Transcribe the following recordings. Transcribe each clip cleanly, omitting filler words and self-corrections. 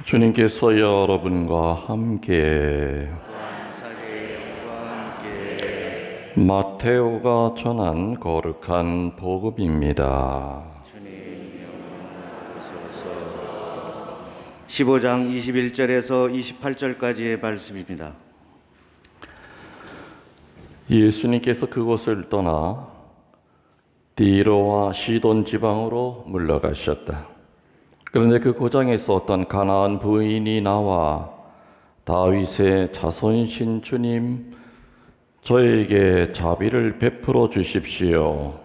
주님께서 여러분과 함께 마테오가 전한 거룩한 복음입니다. 15장 21절에서 28절까지의 말씀입니다. 예수님께서 그곳을 떠나 디로와 시돈 지방으로 물러가셨다. 그런데 그 고장에서 어떤 가나안 부인이 나와 다윗의 자손이신 주님, 저에게 자비를 베풀어 주십시오.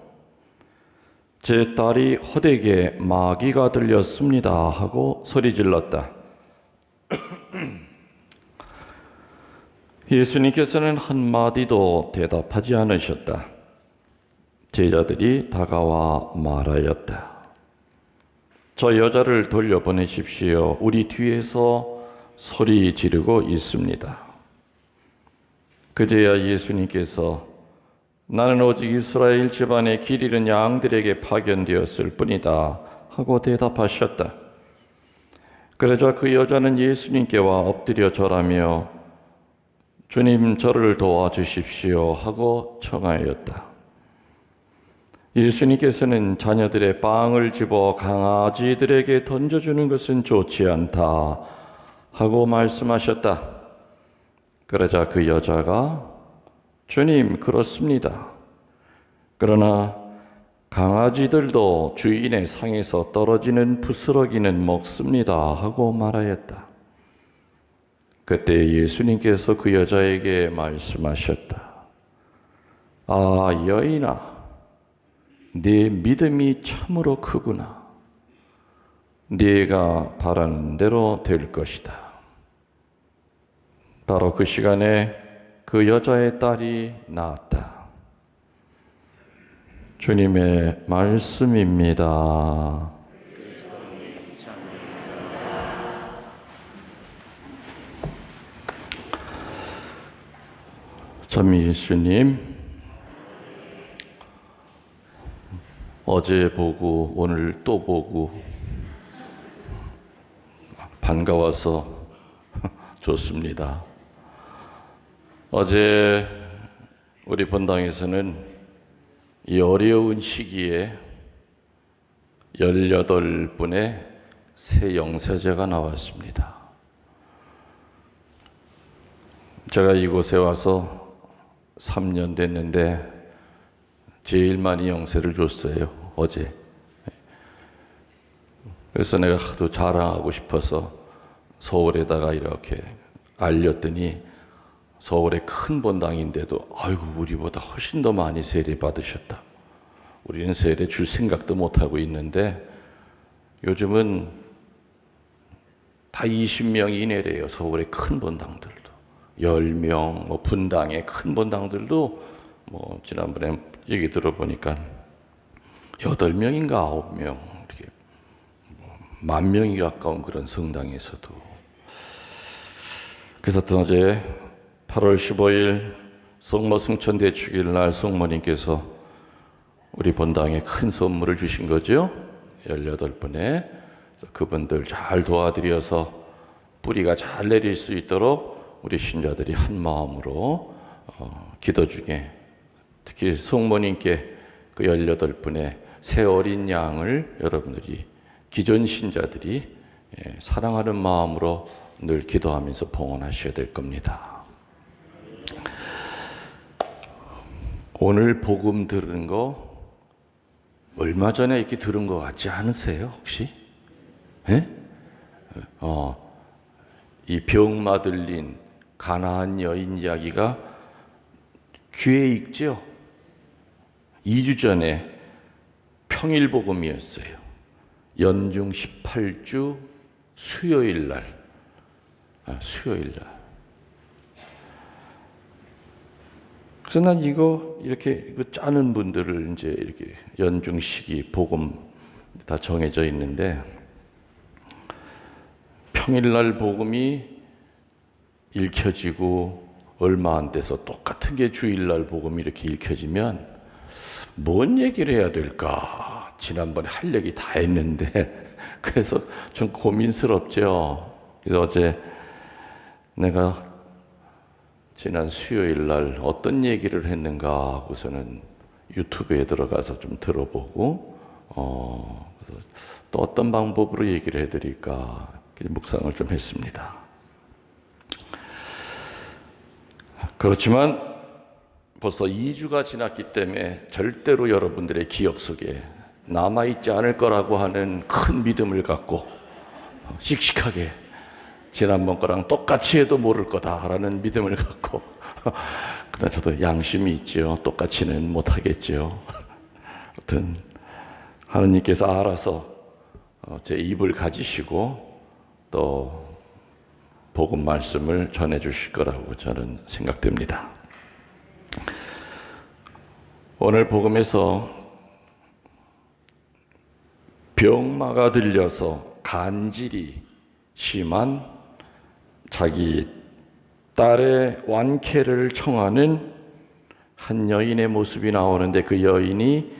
제 딸이 호되게 마귀가 들렸습니다 하고 소리질렀다. 예수님께서는 한마디도 대답하지 않으셨다. 제자들이 다가와 말하였다. 저 여자를 돌려보내십시오. 우리 뒤에서 소리 지르고 있습니다. 그제야 예수님께서 나는 오직 이스라엘 집안의 길 잃은 양들에게 파견되었을 뿐이다 하고 대답하셨다. 그러자 그 여자는 예수님께 와 엎드려 절하며 주님 저를 도와주십시오 하고 청하였다. 예수님께서는 자녀들의 빵을 집어 강아지들에게 던져주는 것은 좋지 않다 하고 말씀하셨다. 그러자 그 여자가 주님 그렇습니다. 그러나 강아지들도 주인의 상에서 떨어지는 부스러기는 먹습니다 하고 말하였다. 그때 예수님께서 그 여자에게 말씀하셨다. 아 여인아, 네 믿음이 참으로 크구나. 네가 바라는 대로 될 것이다. 바로 그 시간에 그 여자의 딸이 나았다. 주님의 말씀입니다. 참 예수님, 어제 보고 오늘 또 보고 반가워서 좋습니다. 어제 우리 본당에서는 이 어려운 시기에 18분의 새 영세제가 나왔습니다. 제가 이곳에 와서 3년 됐는데 제일 많이 영세를 줬어요, 어제. 그래서 내가 하도 자랑하고 싶어서 서울에다가 이렇게 알렸더니 서울의 큰 본당인데도 아이고 우리보다 훨씬 더 많이 세례 받으셨다. 우리는 세례 줄 생각도 못하고 있는데 요즘은 다 20명 이내래요. 서울의 큰 본당들도 10명, 분당의 큰 본당들도 지난번에 얘기 들어보니까 8명인가 9명 이렇게 10,000명이 가까운 그런 성당에서도. 그래서 어제 8월 15일 성모 승천 대축일 날 성모님께서 우리 본당에 큰 선물을 주신 거죠. 18분에 그분들 잘 도와드려서 뿌리가 잘 내릴 수 있도록 우리 신자들이 한 마음으로 기도 중에 특히 성모님께 그 18분의 새 어린 양을 여러분들이 기존 신자들이 사랑하는 마음으로 늘 기도하면서 봉헌하셔야 될 겁니다. 오늘 복음 들은 거 얼마 전에 이렇게 들은 것 같지 않으세요 혹시? 이 병마 들린 가나안 여인 이야기가 귀에 익죠? 2주 전에 평일 복음이었어요. 연중 18주 수요일 날. 그래서 난 이거 이렇게 짜는 분들을 이제 이렇게 연중 시기 복음 다 정해져 있는데 평일날 복음이 읽혀지고 얼마 안 돼서 똑같은 게 주일날 복음이 이렇게 읽혀지면 뭔 얘기를 해야 될까? 지난번에 할 얘기 다 했는데 그래서 좀 고민스럽죠. 그래서 어제 내가 지난 수요일 날 어떤 얘기를 했는가 하고서는 유튜브에 들어가서 좀 들어보고 그래서 또 어떤 방법으로 얘기를 해드릴까 묵상을 좀 했습니다. 그렇지만 벌써 2주가 지났기 때문에 절대로 여러분들의 기억 속에 남아있지 않을 거라고 하는 큰 믿음을 갖고 씩씩하게 지난번 거랑 똑같이 해도 모를 거다라는 믿음을 갖고 그러나 저도 양심이 있죠. 똑같이는 못하겠죠. 아무튼 하느님께서 알아서 제 입을 가지시고 또 복음 말씀을 전해 주실 거라고 저는 생각됩니다. 오늘 복음에서 병마가 들려서 간질이 심한 자기 딸의 완쾌를 청하는 한 여인의 모습이 나오는데 그 여인이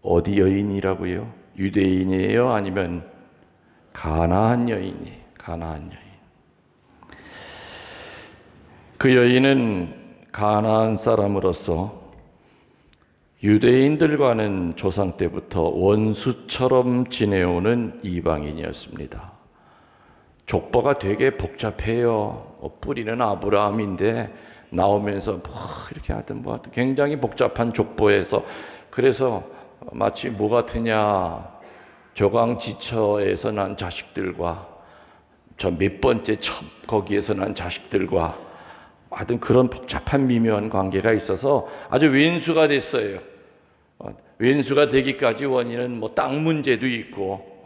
어디 여인이라고요? 유대인이에요? 아니면 가나안 여인이? 가나안 여인. 그 여인은 가나안 사람으로서 유대인들과는 조상 때부터 원수처럼 지내오는 이방인이었습니다. 족보가 되게 복잡해요. 뿌리는 아브라함인데 나오면서 이렇게 하여튼 굉장히 복잡한 족보에서 그래서 마치 뭐 같으냐 조강지처에서 난 자식들과 저 몇 번째 첩 거기에서 난 자식들과 하여튼 그런 복잡한 미묘한 관계가 있어서 아주 왼수가 됐어요. 왼수가 되기까지 원인은 뭐 땅 문제도 있고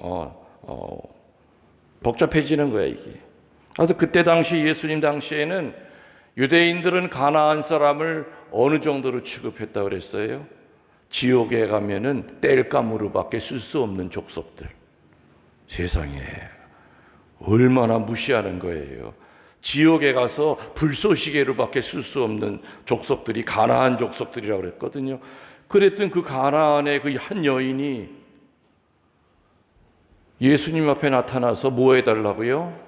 복잡해지는 거야 이게. 그래서 그때 당시 예수님 당시에는 유대인들은 가나안 사람을 어느 정도로 취급했다고 그랬어요? 지옥에 가면은 땔감으로밖에 쓸 수 없는 족속들. 세상에 얼마나 무시하는 거예요. 지옥에 가서 불쏘시개로밖에 쓸 수 없는 족속들이 가나안 족속들이라고 그랬거든요. 그랬던 그 가나안의 그 한 여인이 예수님 앞에 나타나서 뭐 해달라고요?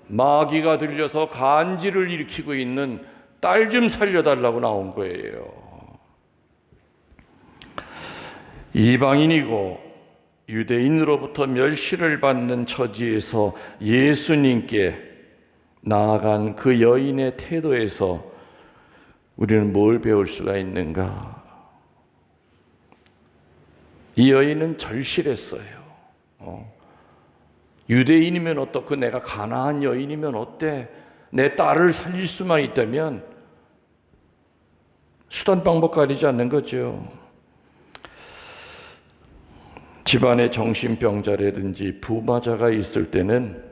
마귀가 들려서 간질을 일으키고 있는 딸 좀 살려달라고 나온 거예요. 이방인이고 유대인으로부터 멸시를 받는 처지에서 예수님께 나아간 그 여인의 태도에서 우리는 뭘 배울 수가 있는가? 이 여인은 절실했어요. 유대인이면 어떻고 내가 가나안 여인이면 어때? 내 딸을 살릴 수만 있다면 수단 방법 가리지 않는 거죠. 집안에 정신병자라든지 부마자가 있을 때는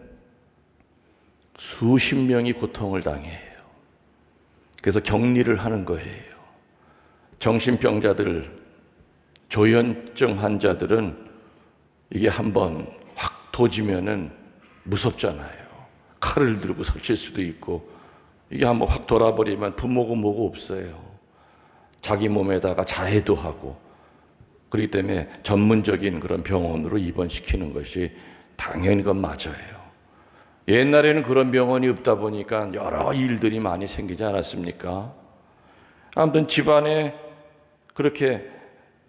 수십 명이 고통을 당해요. 그래서 격리를 하는 거예요. 정신병자들, 조현증 환자들은 이게 한번 확 도지면은 무섭잖아요. 칼을 들고 설칠 수도 있고 이게 한번 확 돌아버리면 부모고 뭐고 없어요. 자기 몸에다가 자해도 하고 그렇기 때문에 전문적인 그런 병원으로 입원시키는 것이 당연히 그건 맞아요. 옛날에는 그런 병원이 없다 보니까 여러 일들이 많이 생기지 않았습니까? 아무튼 집안에 그렇게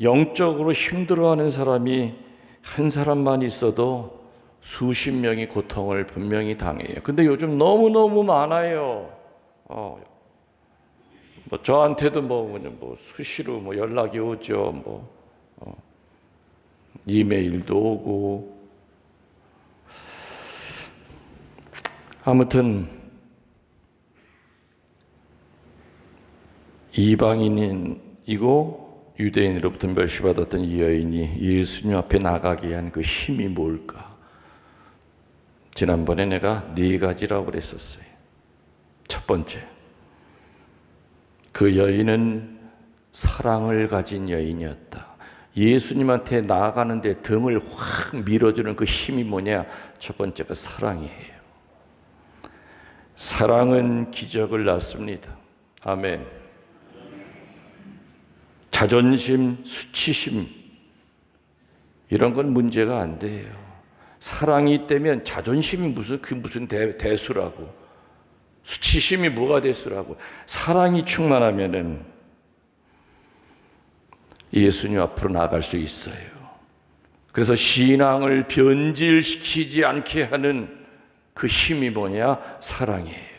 영적으로 힘들어하는 사람이 한 사람만 있어도 수십 명이 고통을 분명히 당해요. 근데 요즘 너무너무 많아요. 뭐 저한테도 뭐 수시로 연락이 오죠. 이메일도 오고. 아무튼 이방인이고 유대인으로부터 멸시받았던 이 여인이 예수님 앞에 나가게 한 그 힘이 뭘까? 지난번에 내가 4가지라고 그랬었어요. 첫 번째, 그 여인은 사랑을 가진 여인이었다. 예수님한테 나아가는데 등을 확 밀어주는 그 힘이 뭐냐? 첫 번째가 사랑이에요. 사랑은 기적을 낳습니다. 아멘. 자존심, 수치심 이런 건 문제가 안 돼요. 사랑이 있다면 자존심이 무슨 대수라고, 수치심이 뭐가 대수라고. 사랑이 충만하면은 예수님 앞으로 나아갈 수 있어요. 그래서 신앙을 변질시키지 않게 하는 그 힘이 뭐냐? 사랑이에요.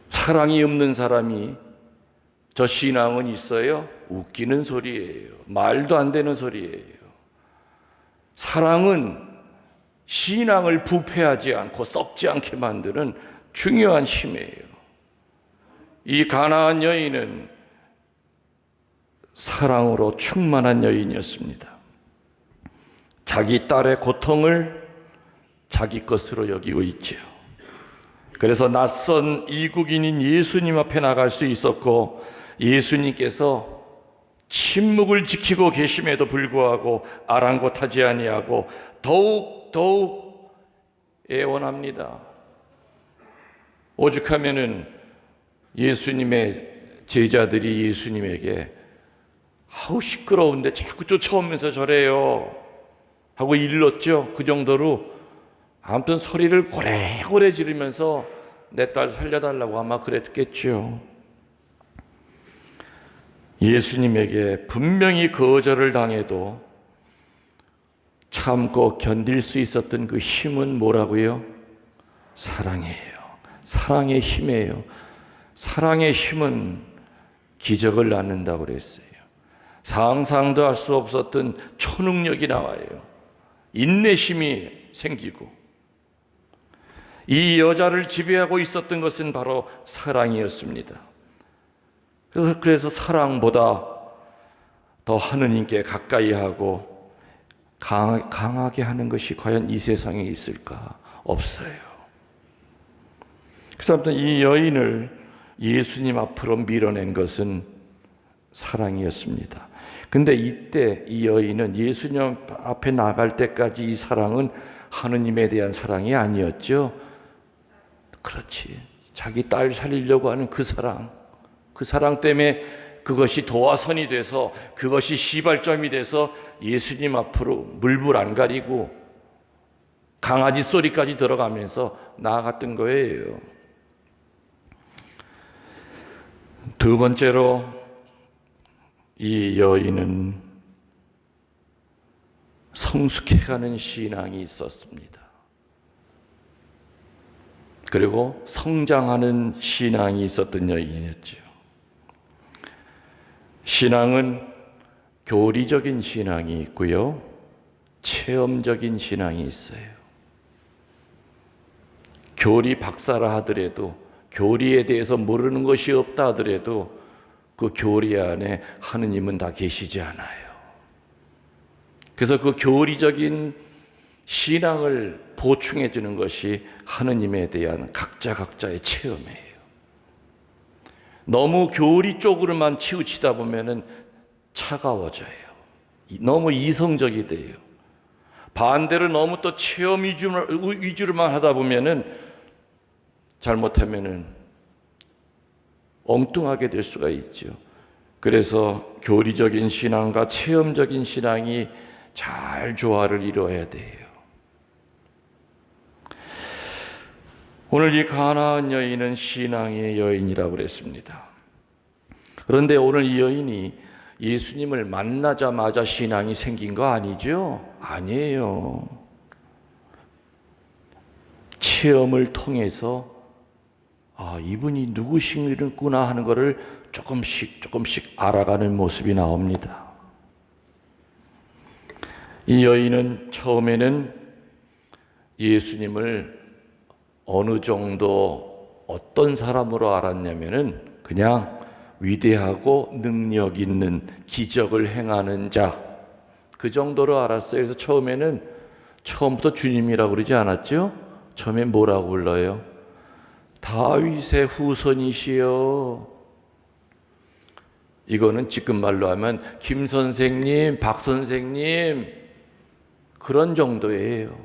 사랑이 없는 사람이 저 신앙은 있어요? 웃기는 소리예요. 말도 안 되는 소리예요. 사랑은 신앙을 부패하지 않고 썩지 않게 만드는 중요한 힘이에요. 이 가나안 여인은 사랑으로 충만한 여인이었습니다. 자기 딸의 고통을 자기 것으로 여기고 있죠. 그래서 낯선 이국인인 예수님 앞에 나갈 수 있었고, 예수님께서 침묵을 지키고 계심에도 불구하고 아랑곳하지 아니하고 더욱 애원합니다. 오죽하면은 예수님의 제자들이 예수님에게 아우 시끄러운데 자꾸 쫓아오면서 저래요 하고 일렀죠. 그 정도로 아무튼 소리를 고래고래 지르면서 내 딸 살려달라고 아마 그랬겠죠. 예수님에게 분명히 거절을 당해도 참고 견딜 수 있었던 그 힘은 뭐라고요? 사랑이에요. 사랑의 힘이에요. 사랑의 힘은 기적을 낳는다고 그랬어요. 상상도 할 수 없었던 초능력이 나와요. 인내심이 생기고, 이 여자를 지배하고 있었던 것은 바로 사랑이었습니다. 그래서 사랑보다 더 하느님께 가까이 하고 강하게 하는 것이 과연 이 세상에 있을까? 없어요. 그래서 아무튼 이 여인을 예수님 앞으로 밀어낸 것은 사랑이었습니다. 근데 이때 이 여인은 예수님 앞에 나갈 때까지 이 사랑은 하느님에 대한 사랑이 아니었죠. 그렇지. 자기 딸 살리려고 하는 그 사랑 때문에 그것이 도화선이 돼서, 그것이 시발점이 돼서 예수님 앞으로 물불 안 가리고 강아지 소리까지 들어가면서 나아갔던 거예요. 두 번째로 이 여인은 성숙해가는 신앙이 있었습니다. 그리고 성장하는 신앙이 있었던 여인이었죠. 신앙은 교리적인 신앙이 있고요, 체험적인 신앙이 있어요. 교리 박사라 하더라도, 교리에 대해서 모르는 것이 없다 하더라도 그 교리 안에 하느님은 다 계시지 않아요. 그래서 그 교리적인 신앙을 보충해 주는 것이 하느님에 대한 각자의 체험이에요. 너무 교리 쪽으로만 치우치다 보면은 차가워져요. 너무 이성적이 돼요. 반대로 너무 또 체험 위주로만 하다 보면은 잘못하면은 엉뚱하게 될 수가 있죠. 그래서 교리적인 신앙과 체험적인 신앙이 잘 조화를 이루어야 돼요. 오늘 이 가나안 여인은 신앙의 여인이라고 그랬습니다. 그런데 오늘 이 여인이 예수님을 만나자마자 신앙이 생긴 거 아니죠? 아니에요. 체험을 통해서 이분이 누구시구나 하는 것을 조금씩 알아가는 모습이 나옵니다. 이 여인은 처음에는 예수님을 어느 정도 어떤 사람으로 알았냐면은 그냥 위대하고 능력 있는 기적을 행하는 자, 그 정도로 알았어요. 그래서 처음부터 주님이라고 그러지 않았죠? 처음에 뭐라고 불러요? 다윗의 후손이시여. 이거는 지금 말로 하면 김 선생님, 박 선생님 그런 정도예요.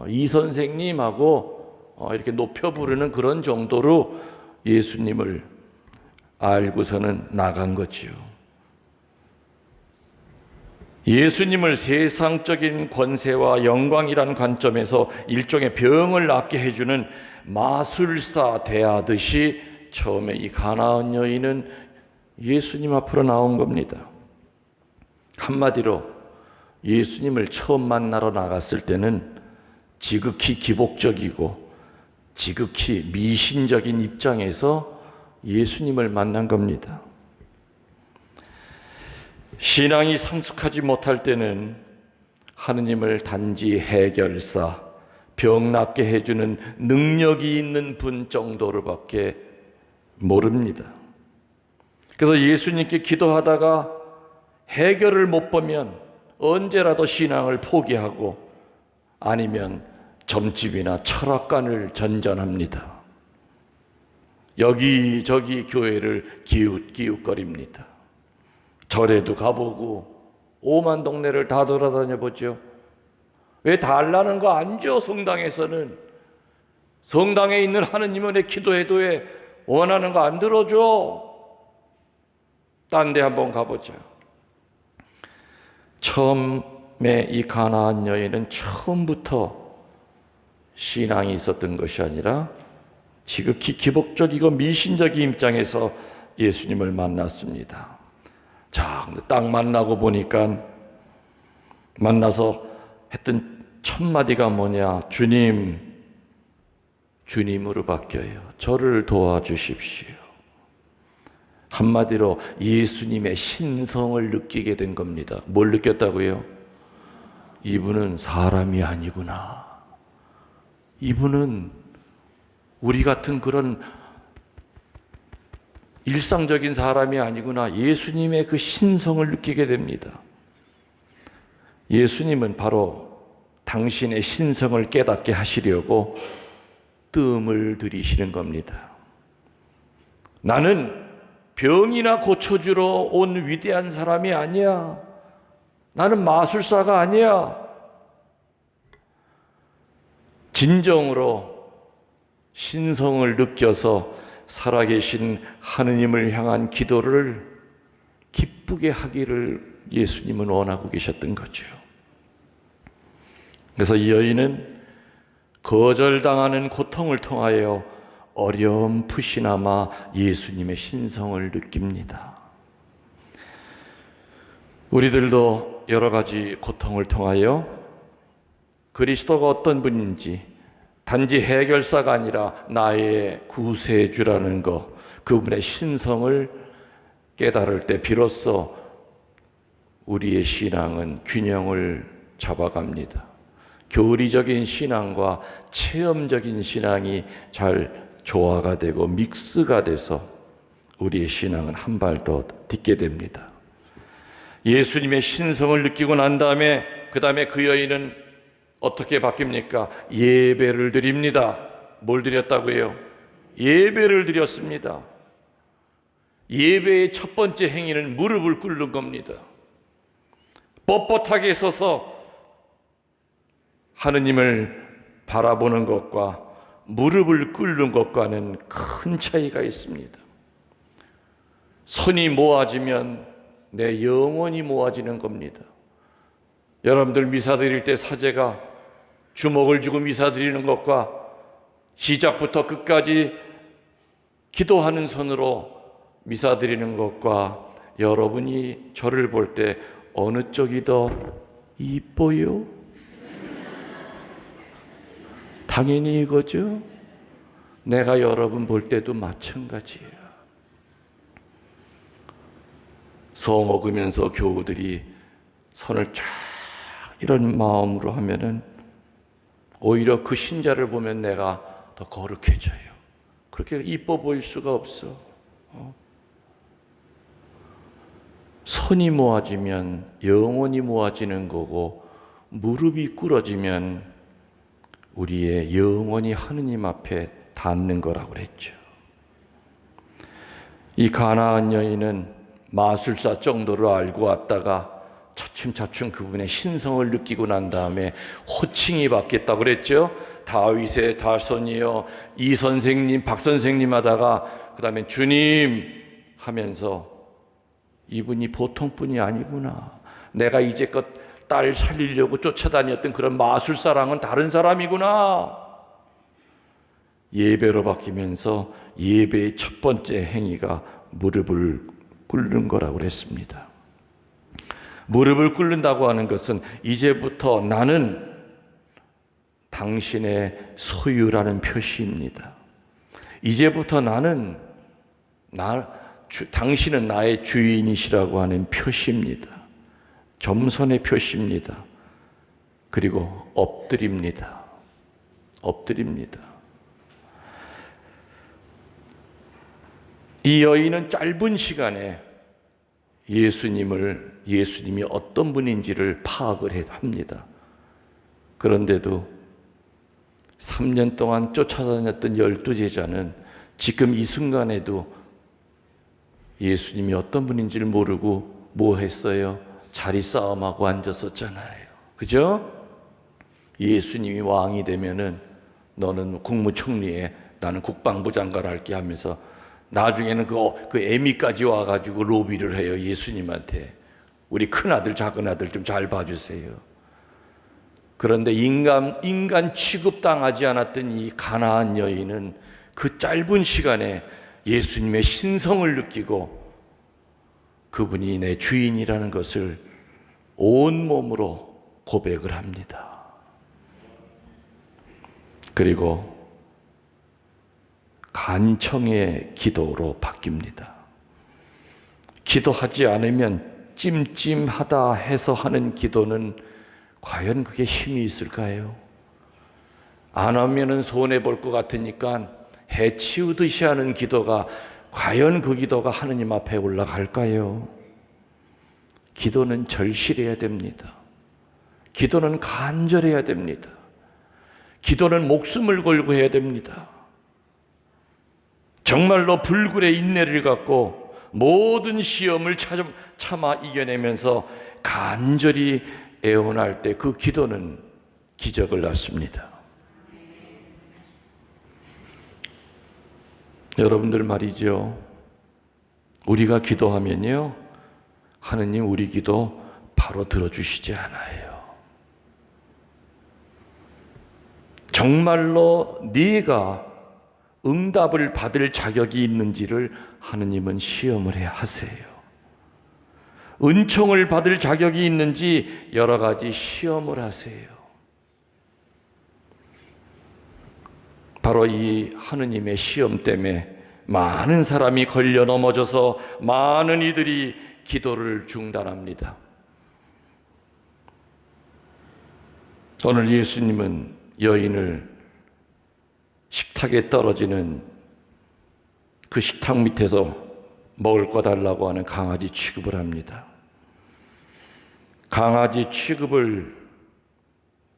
이 선생님하고 이렇게 높여 부르는 그런 정도로 예수님을 알고서는 나간 거지요. 예수님을 세상적인 권세와 영광이라는 관점에서 일종의 병을 낫게 해주는 마술사 대하듯이 처음에 이 가나안 여인은 예수님 앞으로 나온 겁니다. 한마디로 예수님을 처음 만나러 나갔을 때는 지극히 기복적이고 지극히 미신적인 입장에서 예수님을 만난 겁니다. 신앙이 성숙하지 못할 때는 하느님을 단지 해결사, 병 낫게 해주는 능력이 있는 분 정도로밖에 모릅니다. 그래서 예수님께 기도하다가 해결을 못 보면 언제라도 신앙을 포기하고 아니면 점집이나 철학관을 전전합니다. 여기저기 교회를 기웃기웃거립니다. 절에도 가보고 오만 동네를 다 돌아다녀 보죠. 왜 달라는 거 안 줘? 성당에서는. 성당에 있는 하느님은 내 기도해도 왜 원하는 거 안 들어줘? 딴 데 한번 가보자. 처음에 이 가나안 여인은 처음부터 신앙이 있었던 것이 아니라 지극히 기복적이고 미신적인 입장에서 예수님을 만났습니다. 자, 딱 만나고 보니까 만나서 했던 첫 마디가 뭐냐? 주님으로 바뀌어요. 저를 도와주십시오. 한마디로 예수님의 신성을 느끼게 된 겁니다. 뭘 느꼈다고요? 이분은 사람이 아니구나. 이분은 우리 같은 그런 일상적인 사람이 아니구나. 예수님의 그 신성을 느끼게 됩니다. 예수님은 바로 당신의 신성을 깨닫게 하시려고 뜸을 들이시는 겁니다. 나는 병이나 고쳐주러 온 위대한 사람이 아니야. 나는 마술사가 아니야. 진정으로 신성을 느껴서 살아계신 하느님을 향한 기도를 기쁘게 하기를 예수님은 원하고 계셨던 거죠. 그래서 이 여인은 거절당하는 고통을 통하여 어렴풋이나마 예수님의 신성을 느낍니다. 우리들도 여러 가지 고통을 통하여 그리스도가 어떤 분인지 단지 해결사가 아니라 나의 구세주라는 것, 그분의 신성을 깨달을 때 비로소 우리의 신앙은 균형을 잡아갑니다. 교리적인 신앙과 체험적인 신앙이 잘 조화가 되고 믹스가 돼서 우리의 신앙은 한 발 더 딛게 됩니다. 예수님의 신성을 느끼고 난 다음에 그 여인은 어떻게 바뀝니까? 예배를 드립니다. 뭘 드렸다고요? 예배를 드렸습니다. 예배의 첫 번째 행위는 무릎을 꿇는 겁니다. 뻣뻣하게 서서 하느님을 바라보는 것과 무릎을 꿇는 것과는 큰 차이가 있습니다. 손이 모아지면 내 영혼이 모아지는 겁니다. 여러분들 미사 드릴 때 사제가 주먹을 쥐고 미사 드리는 것과 시작부터 끝까지 기도하는 손으로 미사 드리는 것과 여러분이 저를 볼 때 어느 쪽이 더 이뻐요? 당연히 이거죠. 내가 여러분 볼 때도 마찬가지예요. 서 먹으면서 교우들이 손을 쫙 이런 마음으로 하면은 오히려 그 신자를 보면 내가 더 거룩해져요. 그렇게 이뻐 보일 수가 없어. 손이 모아지면 영혼이 모아지는 거고 무릎이 꿇어지면 우리의 영혼이 하느님 앞에 닿는 거라고 그랬죠. 이 가나안 여인은 마술사 정도로 알고 왔다가 차츰차츰 그분의 신성을 느끼고 난 다음에 호칭이 바뀌었다고 그랬죠. 다윗의 다손이요, 이 선생님, 박 선생님 하다가 그 다음에 주님 하면서 이분이 보통 분이 아니구나. 내가 이제껏 딸 살리려고 쫓아다녔던 그런 마술사랑은 다른 사람이구나. 예배로 바뀌면서 예배의 첫 번째 행위가 무릎을 꿇는 거라고 그랬습니다. 무릎을 꿇는다고 하는 것은 이제부터 나는 당신의 소유라는 표시입니다. 이제부터 당신은 나의 주인이시라고 하는 표시입니다. 겸손의 표시입니다. 그리고 엎드립니다. 이 여인은 짧은 시간에 예수님이 어떤 분인지를 파악을 합니다. 그런데도 3년 동안 쫓아다녔던 12제자는 지금 이 순간에도 예수님이 어떤 분인지를 모르고 뭐 했어요? 자리 싸움하고 앉았었잖아요. 그죠? 예수님이 왕이 되면은 너는 국무총리에, 나는 국방부 장관을 할게 하면서 나중에는 그 애미까지 와가지고 로비를 해요. 예수님한테. 우리 큰아들 작은아들 좀 잘 봐주세요. 그런데 인간 취급당하지 않았던 이 가나안 여인은 그 짧은 시간에 예수님의 신성을 느끼고 그분이 내 주인이라는 것을 온몸으로 고백을 합니다. 그리고 간청의 기도로 바뀝니다. 기도하지 않으면 찜찜하다 해서 하는 기도는 과연 그게 힘이 있을까요? 안 하면은 손해볼 것 같으니까 해치우듯이 하는 기도가 과연 그 기도가 하느님 앞에 올라갈까요? 기도는 절실해야 됩니다. 기도는 간절해야 됩니다. 기도는 목숨을 걸고 해야 됩니다. 정말로 불굴의 인내를 갖고 모든 시험을 참아 이겨내면서 간절히 애원할 때 그 기도는 기적을 낳습니다. 여러분들 말이죠. 우리가 기도하면요, 하느님 우리 기도 바로 들어주시지 않아요. 정말로 네가 응답을 받을 자격이 있는지를 하느님은 시험을 해야 하세요. 은총을 받을 자격이 있는지 여러 가지 시험을 하세요. 바로 이 하느님의 시험 때문에 많은 사람이 걸려 넘어져서 많은 이들이 기도를 중단합니다. 오늘 예수님은 여인을 식탁에 떨어지는 그 식탁 밑에서 먹을 거 달라고 하는 강아지 취급을 합니다. 강아지 취급을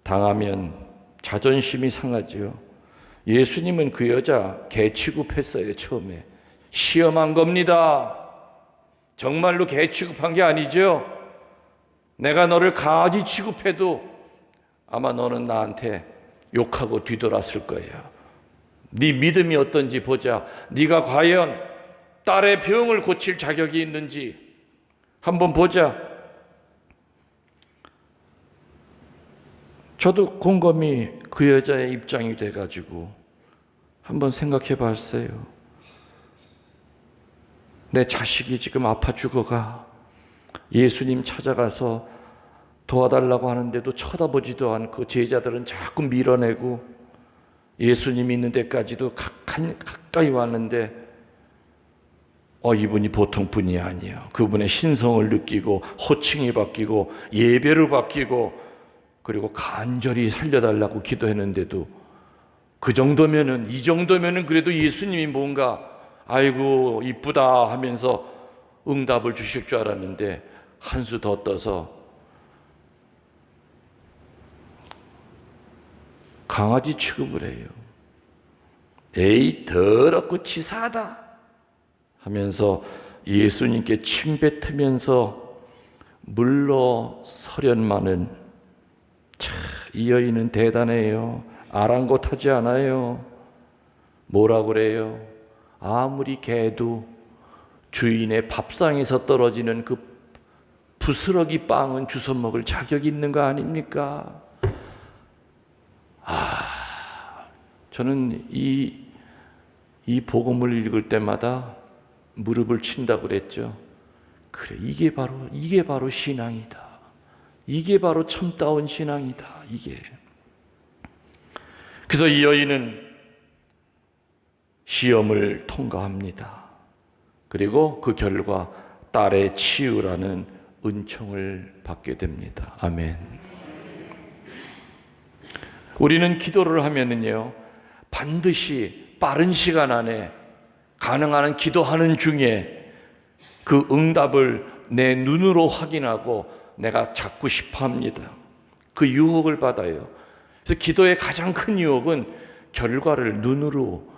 당하면 자존심이 상하지요. 예수님은 그 여자 개 취급했어요. 처음에 시험한 겁니다. 정말로 개 취급한 게 아니죠. 내가 너를 강아지 취급해도 아마 너는 나한테 욕하고 뒤돌았을 거예요. 네 믿음이 어떤지 보자. 네가 과연 딸의 병을 고칠 자격이 있는지 한번 보자. 저도 곰곰이 그 여자의 입장이 돼가지고 한번 생각해 봤어요. 내 자식이 지금 아파 죽어가. 예수님 찾아가서 도와달라고 하는데도 쳐다보지도 않고 제자들은 자꾸 밀어내고 예수님 있는 데까지도 가까이 왔는데 이분이 보통 분이 아니에요. 그분의 신성을 느끼고 호칭이 바뀌고 예배로 바뀌고 그리고 간절히 살려달라고 기도했는데도 이 정도면은 그래도 예수님이 뭔가 아이고 이쁘다 하면서 응답을 주실 줄 알았는데 한 수 더 떠서 강아지 취급을 해요. 에이 더럽고 치사하다 하면서 예수님께 침뱉으면서 물러서련마는 이 여인은 대단해요. 아랑곳하지 않아요. 뭐라 그래요? 아무리 개도 주인의 밥상에서 떨어지는 그 부스러기 빵은 주워 먹을 자격이 있는 거 아닙니까? 저는 이 복음을 읽을 때마다 무릎을 친다고 그랬죠. 그래, 이게 바로 신앙이다. 이게 바로 참다운 신앙이다. 이게. 그래서 이 여인은 시험을 통과합니다. 그리고 그 결과 딸의 치유라는 은총을 받게 됩니다. 아멘. 우리는 기도를 하면은요, 반드시 빠른 시간 안에 가능한 한 기도하는 중에 그 응답을 내 눈으로 확인하고 내가 찾고 싶어 합니다. 그 유혹을 받아요. 그래서 기도의 가장 큰 유혹은 결과를 눈으로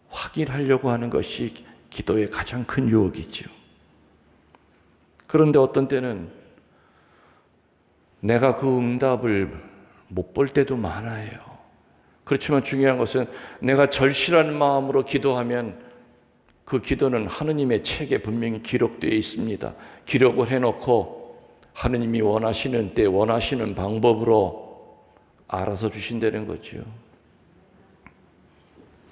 확인하려고 하는 것이 기도의 가장 큰 유혹이죠. 그런데 어떤 때는 내가 그 응답을 못 볼 때도 많아요. 그렇지만 중요한 것은 내가 절실한 마음으로 기도하면 그 기도는 하느님의 책에 분명히 기록되어 있습니다. 기록을 해놓고 하느님이 원하시는 때 원하시는 방법으로 알아서 주신다는 거죠.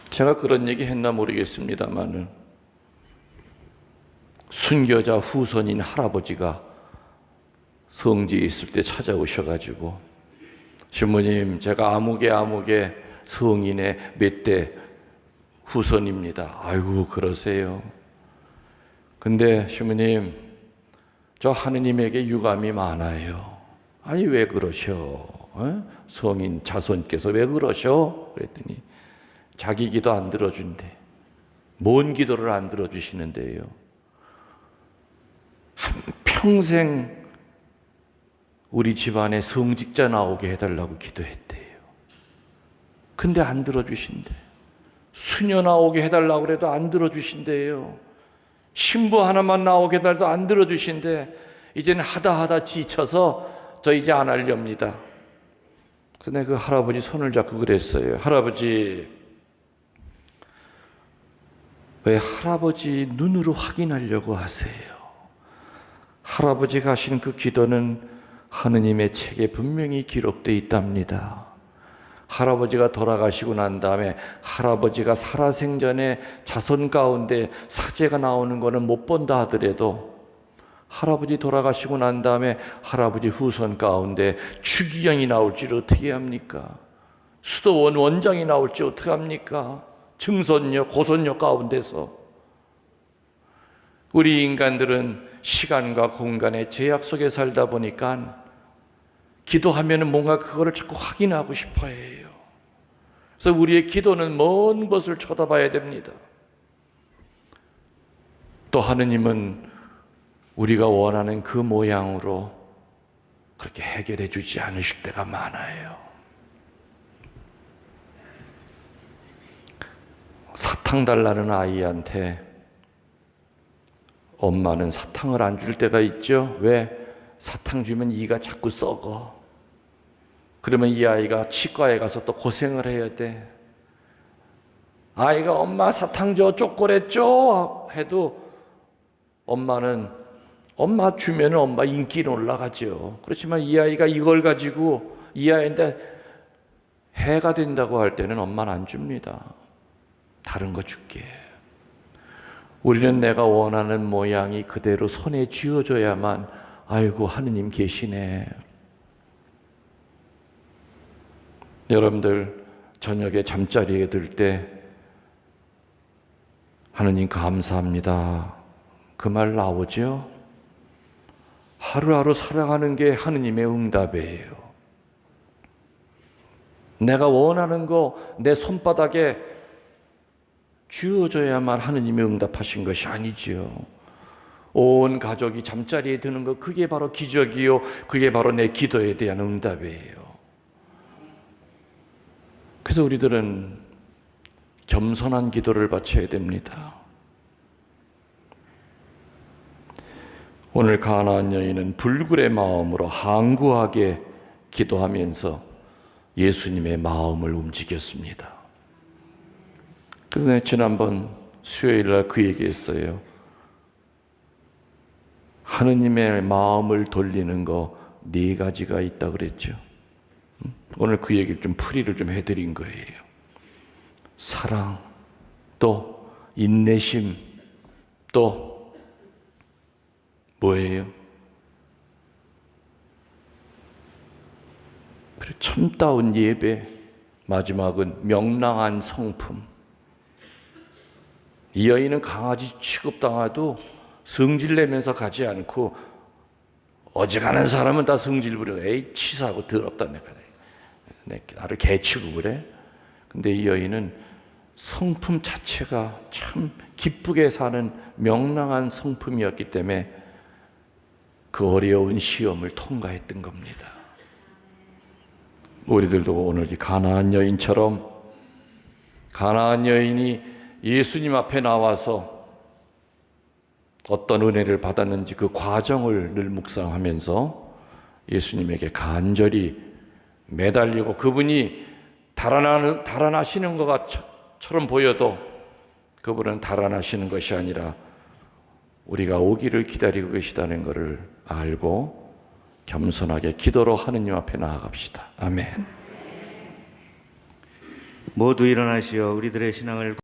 제가 그런 얘기 했나 모르겠습니다만은 순교자 후손인 할아버지가 성지에 있을 때 찾아오셔가지고 신부님, 제가 아무개 성인의 몇 대 후손입니다. 아이고, 그러세요. 근데 신부님, 저 하느님에게 유감이 많아요. 아니, 왜 그러셔? 성인 자손께서 왜 그러셔? 그랬더니 자기 기도 안 들어준대. 뭔 기도를 안 들어주시는데요. 한평생 우리 집안에 성직자 나오게 해달라고 기도했대요. 근데 안 들어주신대. 수녀 나오게 해달라고 그래도 안 들어주신대요. 신부 하나만 나오게 해달라도 안 들어주신대. 이제는 하다 지쳐서 저 이제 안 하렵니다. 그래서 내가 그 할아버지 손을 잡고 그랬어요. 할아버지, 왜 할아버지 눈으로 확인하려고 하세요? 할아버지가 하신 그 기도는 하느님의 책에 분명히 기록되어 있답니다. 할아버지가 돌아가시고 난 다음에 할아버지가 살아생전에 자손 가운데 사제가 나오는 거는 못 본다 하더라도 할아버지 돌아가시고 난 다음에 할아버지 후손 가운데 추기경이 나올지 어떻게 합니까? 수도원 원장이 나올지 어떻게 합니까? 증손녀, 고손녀 가운데서. 우리 인간들은 시간과 공간의 제약 속에 살다 보니까 기도하면 뭔가 그거를 자꾸 확인하고 싶어 해요. 그래서 우리의 기도는 먼 것을 쳐다봐야 됩니다. 또 하느님은 우리가 원하는 그 모양으로 그렇게 해결해 주지 않으실 때가 많아요. 사탕 달라는 아이한테 엄마는 사탕을 안 줄 때가 있죠. 왜? 사탕 주면 이가 자꾸 썩어. 그러면 이 아이가 치과에 가서 또 고생을 해야 돼. 아이가 엄마 사탕 줘, 초콜릿 줘 해도 엄마는 엄마 주면 엄마 인기는 올라가죠. 그렇지만 이 아이가 이걸 가지고 이 아이한테 해가 된다고 할 때는 엄마는 안 줍니다. 다른 거 줄게. 우리는 내가 원하는 모양이 그대로 손에 쥐어줘야만 아이고 하느님 계시네. 여러분들 저녁에 잠자리에 들 때 하느님 감사합니다. 그 말 나오죠? 하루하루 살아가는 게 하느님의 응답이에요. 내가 원하는 거 내 손바닥에 쥐어줘야만 하느님이 응답하신 것이 아니지요. 온 가족이 잠자리에 드는 것, 그게 바로 기적이요. 그게 바로 내 기도에 대한 응답이에요. 그래서 우리들은 겸손한 기도를 바쳐야 됩니다. 오늘 가나안 여인은 불굴의 마음으로 항구하게 기도하면서 예수님의 마음을 움직였습니다. 그래서 내가 지난번 수요일 날 그 얘기했어요. 하느님의 마음을 돌리는 거 4가지가 있다 그랬죠. 오늘 그 얘기를 좀 풀이를 좀 해드린 거예요. 사랑, 또 인내심, 또 뭐예요? 그래, 참다운 예배, 마지막은 명랑한 성품. 이 여인은 강아지 취급당해도 성질내면서 가지 않고 어지간한 사람은 다 성질 부려. 에이 치사하고 더럽다 나를 개 취급을 해. 근데 이 여인은 성품 자체가 참 기쁘게 사는 명랑한 성품이었기 때문에 그 어려운 시험을 통과했던 겁니다. 우리들도 오늘 이 가나안 여인처럼 가나안 여인이 예수님 앞에 나와서 어떤 은혜를 받았는지 그 과정을 늘 묵상하면서 예수님에게 간절히 매달리고 그분이 달아나시는 것처럼 보여도 그분은 달아나시는 것이 아니라 우리가 오기를 기다리고 계시다는 것을 알고 겸손하게 기도로 하느님 앞에 나아갑시다. 아멘. 모두 일어나시어 우리들의 신앙을